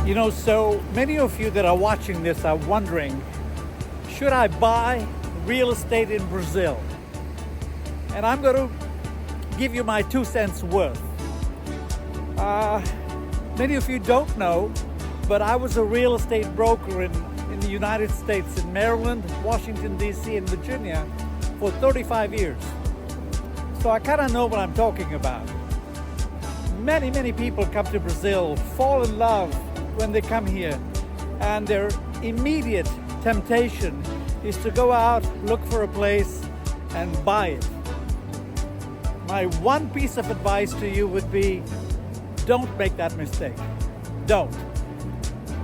So many of you that are watching this are wondering, should I buy real estate in Brazil? And I'm going to give you my 2 cents worth. Many of you don't know, but I was a real estate broker in the United States, in Maryland, Washington, D.C., and Virginia for 35 years. So I kind of know what I'm talking about. Many people come to Brazil, fall in love when they come here, and their immediate temptation is to go out, look for a place, and buy it. My one piece of advice to you would be, don't make that mistake. Don't.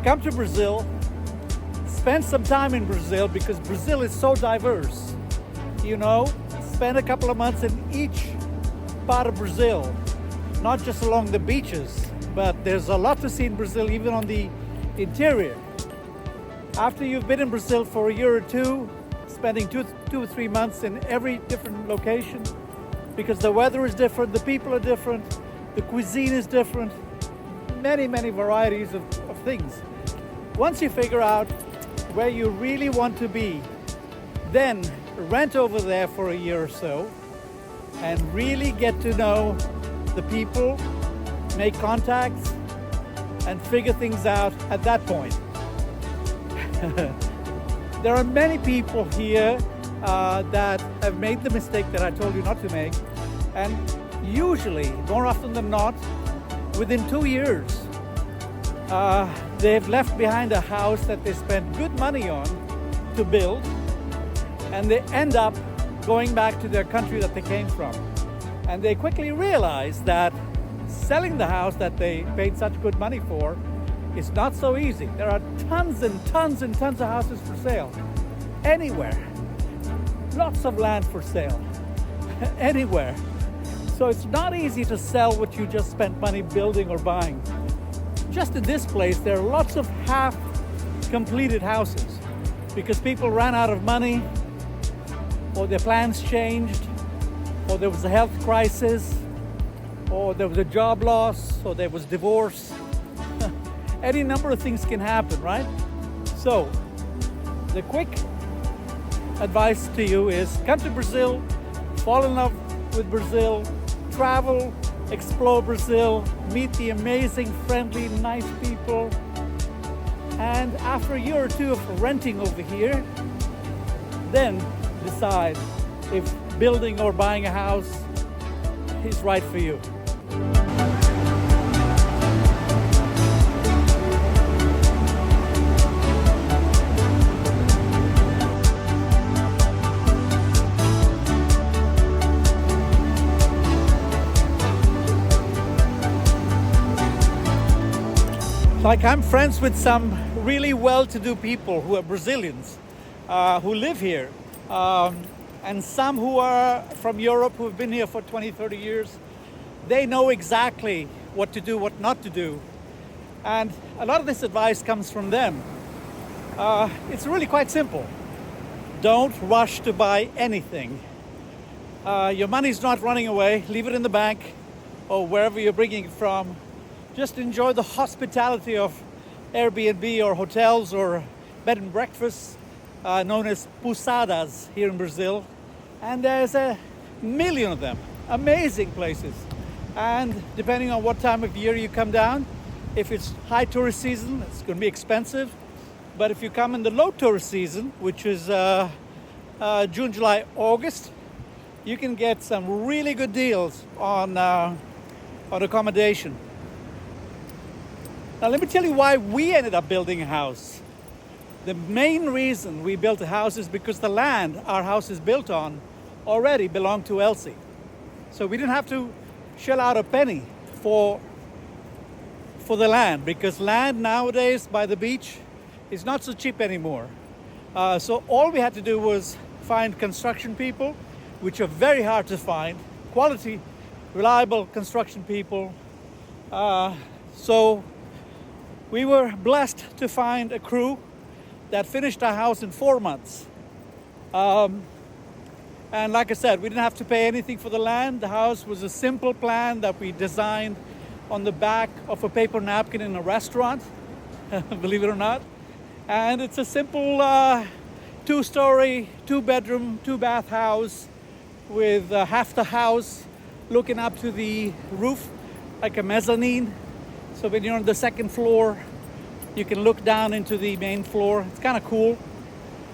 Come to Brazil, spend some time in Brazil because Brazil is so diverse. Spend a couple of months in each part of Brazil, not just along the beaches, but there's a lot to see in Brazil, even on the interior. After you've been in Brazil for a year or two, spending two or 3 months in every different location, because the weather is different, the people are different, the cuisine is different, many varieties of things. Once you figure out where you really want to be, then rent over there for a year or so and really get to know the people, make contacts, and figure things out at that point. There are many people here that have made the mistake that I told you not to make, and usually, more often than not, within 2 years, they've left behind a house that they spent good money on to build, and they end up going back to their country that they came from. And they quickly realize that selling the house that they paid such good money for is not so easy. There are tons and tons and tons of houses for sale anywhere. Lots of land for sale anywhere. So it's not easy to sell what you just spent money building or buying. Just in this place, there are lots of half-completed houses because people ran out of money, or their plans changed, or there was a health crisis, or there was a job loss, or there was divorce. Any number of things can happen, right? So, the quick advice to you is come to Brazil, fall in love with Brazil, travel, explore Brazil, meet the amazing, friendly, nice people, and after a year or two of renting over here, then decide if building or buying a house is right for you. Like, I'm friends with some really well-to-do people who are Brazilians, who live here, and some who are from Europe who have been here for 20, 30 years. They know exactly what to do, what not to do. And a lot of this advice comes from them. It's really quite simple. Don't rush to buy anything. Your money's not running away. Leave it in the bank or wherever you're bringing it from. Just enjoy the hospitality of Airbnb or hotels or bed and breakfasts, known as pousadas here in Brazil. And there's a million of them, amazing places. And depending on what time of year you come down, if it's high tourist season, it's going to be expensive. But if you come in the low tourist season, which is June, July, August, you can get some really good deals on accommodation. Now let me tell you why we ended up building a house. The main reason we built a house is because the land our house is built on already belonged to Elci. So we didn't have to shell out a penny for the land, because land nowadays by the beach is not so cheap anymore. So all we had to do was find construction people, which are very hard to find, quality, reliable construction people. So we were blessed to find a crew that finished our house in 4 months. And like I said, we didn't have to pay anything for the land. The house was a simple plan that we designed on the back of a paper napkin in a restaurant. believe it or not. And it's a simple 2-story, 2-bedroom, 2-bath house with half the house looking up to the roof like a mezzanine. So when you're on the second floor, you can look down into the main floor. It's kind of cool.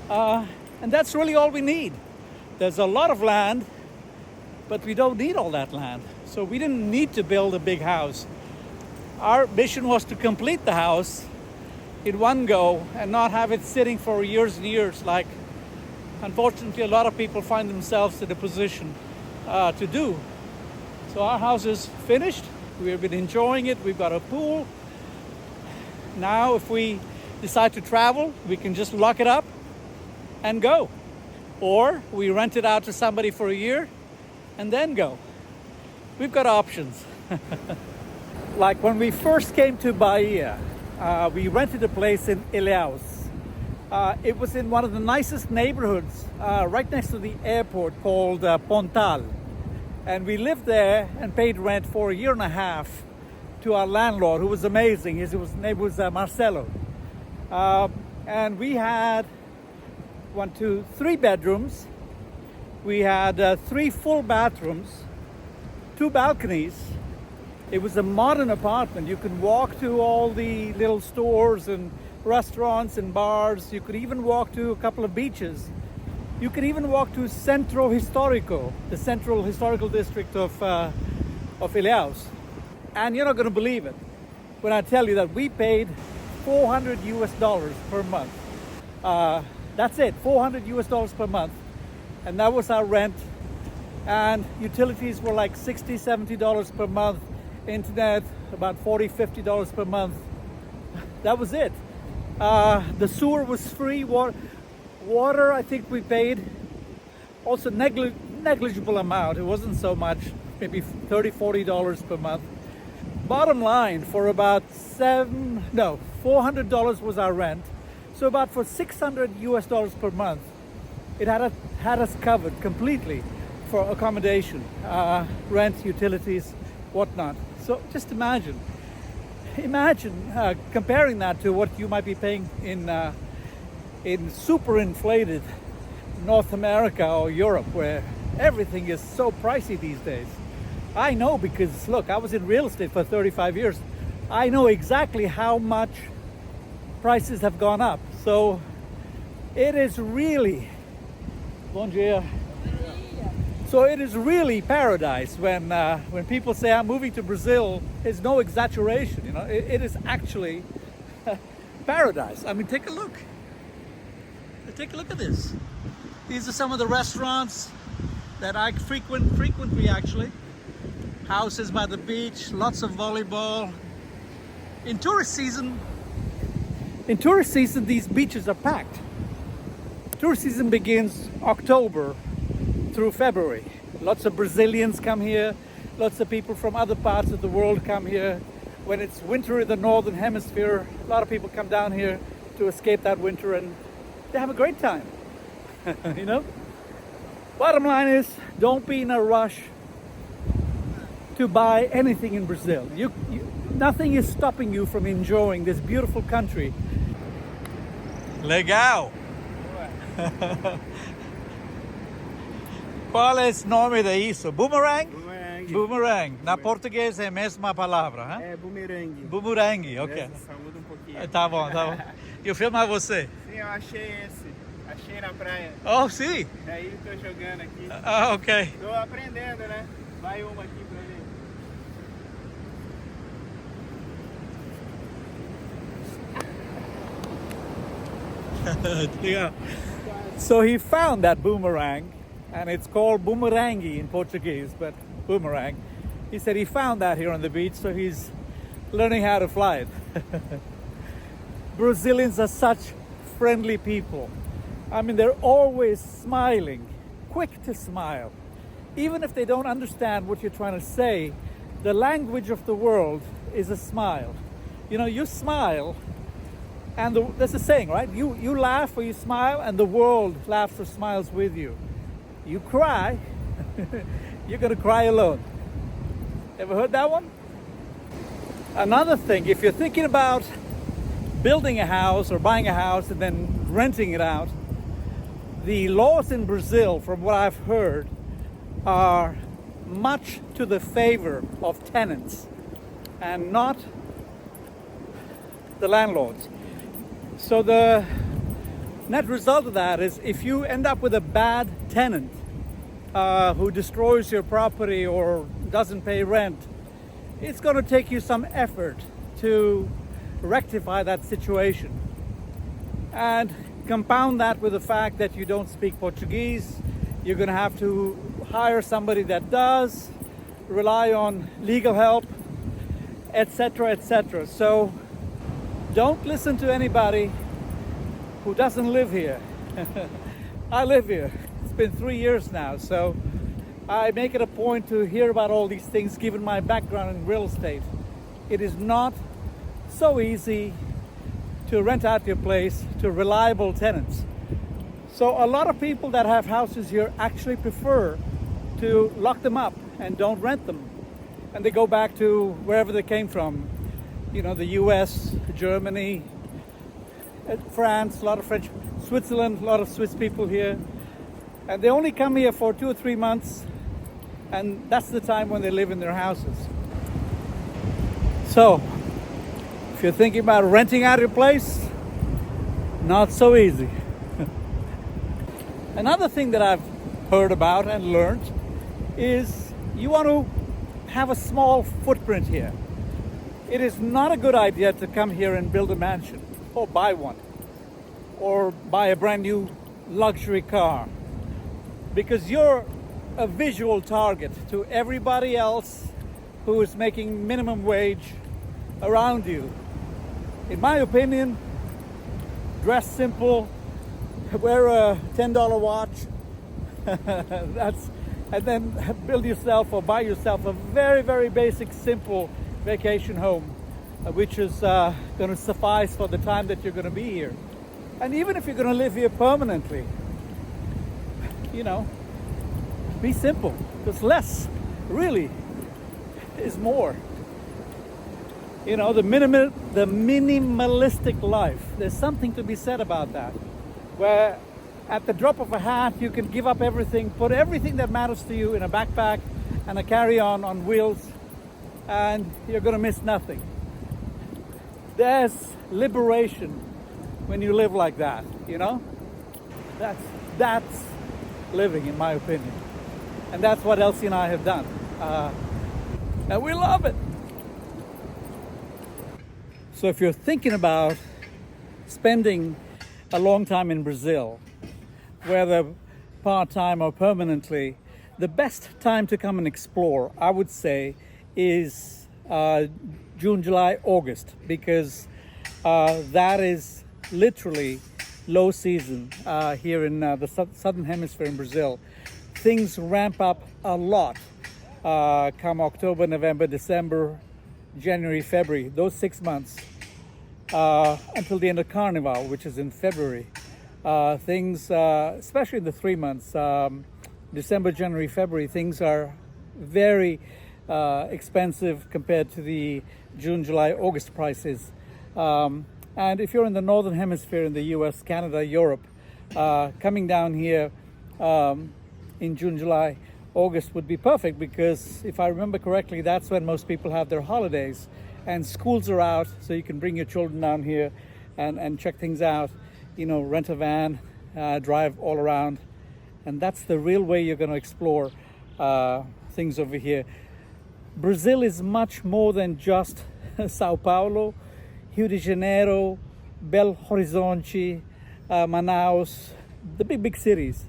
And that's really all we need. There's a lot of land, but we don't need all that land. So we didn't need to build a big house. Our mission was to complete the house in one go and not have it sitting for years and years, like unfortunately a lot of people find themselves in a position to do. So our house is finished. We've been enjoying it. We've got a pool. Now if we decide to travel, we can just lock it up and go. Or we rent it out to somebody for a year and then go. We've got options. Like when we first came to Bahia, we rented a place in Ilhéus. It was in one of the nicest neighborhoods right next to the airport called Pontal. And we lived there and paid rent for a year and a half to our landlord, who was amazing. His name was Marcelo. And we had 3 bedrooms. We had 3 full bathrooms, 2 balconies. It was a modern apartment. You could walk to all the little stores and restaurants and bars. You could even walk to a couple of beaches. You could even walk to Centro Histórico, the central historical district of Ilhéus. And you're not going to believe it when I tell you that we paid $400 per month. That's it, $400 per month. And that was our rent. And utilities were like $60, $70 per month. Internet, about $40, $50 per month. That was it. The sewer was free. Water, I think we paid also negligible amount. It wasn't so much, maybe $30, $40 per month. Bottom line, for about $400 was our rent. So about for $600 per month, it had us covered completely for accommodation, rent, utilities, whatnot. So just imagine comparing that to what you might be paying in super inflated North America or Europe, where everything is so pricey these days. I know, because look, I was in real estate for 35 years. I know exactly how much prices have gone up. So it is really, bon dia. So it is really paradise when people say I'm moving to Brazil. It's no exaggeration, you know. It is actually paradise. I mean, take a look. Take a look at this. These are some of the restaurants that I frequently actually. Houses by the beach, lots of volleyball. In tourist season, these beaches are packed. Tourist season begins October through February. Lots of Brazilians come here. Lots of people from other parts of the world come here. When it's winter in the northern hemisphere, a lot of people come down here to escape that winter, and they have a great time. You know? Bottom line is, don't be in a rush to buy anything in Brazil. Nothing is stopping you from enjoying this beautiful country. Legal! Qual é o nome disso? Boomerang? Boomerang. Boomerang. Na português é a mesma palavra, hein? É boomerang. Boomerang, ok. Só muda um pouquinho. Tá bom, tá bom. E eu filmar você? Sim, eu achei esse. Achei na praia. Oh, sim? Daí tô jogando aqui. Ah, ok. Tô aprendendo, né? Vai uma aqui pra mim. Yeah. So he found that boomerang, and it's called boomerangue in Portuguese, but boomerang. He said he found that here on the beach, so he's learning how to fly it. Brazilians are such friendly people. I mean, they're always smiling, quick to smile. Even if they don't understand what you're trying to say, the language of the world is a smile. You know, you smile, and there's a saying, right? You laugh or you smile, and the world laughs or smiles with you. You cry, you're gonna cry alone. Ever heard that one? Another thing, if you're thinking about building a house or buying a house and then renting it out. The laws in Brazil, from what I've heard, are much to the favor of tenants and not the landlords. So the net result of that is if you end up with a bad tenant who destroys your property or doesn't pay rent, it's going to take you some effort to rectify that situation. And compound that with the fact that you don't speak Portuguese, you're going to have to hire somebody that does, rely on legal help, etc., etc. So don't listen to anybody who doesn't live here. I live here. It's been 3 years now, so I make it a point to hear about all these things given my background in real estate. It is not so easy to rent out your place to reliable tenants. So a lot of people that have houses here actually prefer to lock them up and don't rent them. And they go back to wherever they came from. You know, the US, Germany, France, a lot of French, Switzerland, a lot of Swiss people here. And they only come here for 2 or 3 months, and that's the time when they live in their houses. So, if you're thinking about renting out your place, not so easy. Another thing that I've heard about and learned is you want to have a small footprint here. It is not a good idea to come here and build a mansion or buy one or buy a brand new luxury car, because you're a visual target to everybody else who is making minimum wage around you. In my opinion, dress simple, wear a $10 watch, and then build yourself or buy yourself a very, very basic, simple vacation home, which is going to suffice for the time that you're going to be here. And even if you're going to live here permanently, you know, be simple, because less really is more. You know, the minimalistic life, there's something to be said about that, where at the drop of a hat you can give up everything, put everything that matters to you in a backpack and a carry-on on wheels, and you're going to miss nothing. There's liberation when you live like that, you know? That's living, in my opinion. And that's what Elci and I have done. And we love it. So if you're thinking about spending a long time in Brazil, whether part-time or permanently, the best time to come and explore, I would say, is June, July, August, because that is literally low season here in the southern hemisphere in Brazil. Things ramp up a lot come October, November, December, January, February, those 6 months until the end of Carnival, which is in February. Things, especially in the 3 months, December, January, February, things are very expensive compared to the June, July, August prices. And if you're in the northern hemisphere, in the US, Canada, Europe, coming down here in June, July, August would be perfect, because if I remember correctly, that's when most people have their holidays and schools are out, so you can bring your children down here and check things out, you know, rent a van, drive all around. And that's the real way you're going to explore things over here. Brazil is much more than just Sao Paulo, Rio de Janeiro, Belo Horizonte, Manaus, the big cities.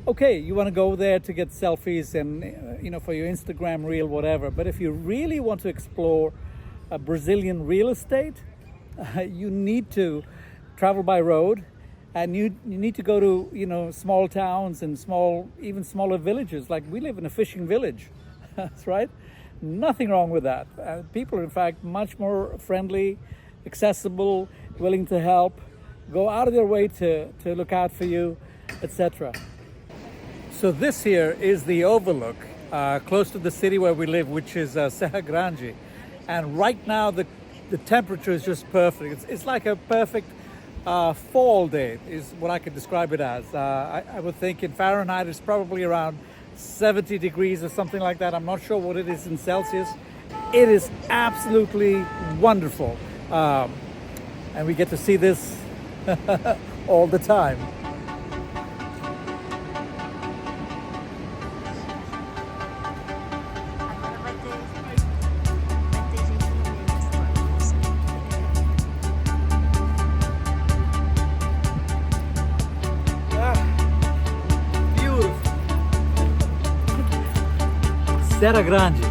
Okay, you want to go there to get selfies and, you know, for your Instagram reel, whatever. But if you really want to explore Brazilian real estate, you need to travel by road, and you need to go to, you know, small towns and even smaller villages. Like we live in a fishing village. That's right. Nothing wrong with that. People are in fact much more friendly, accessible, willing to help, go out of their way to look out for you, etc. So this here is the overlook close to the city where we live, which is Serra Grande. And right now the the temperature is just perfect. It's like a perfect fall day is what I could describe it as. I would think in Fahrenheit it's probably around 70 degrees or something like that. I'm not sure what it is in Celsius. It is absolutely wonderful. And we get to see this all the time. Agora vai ter gente no meio da história, não sei. Beautiful. Serra Grande.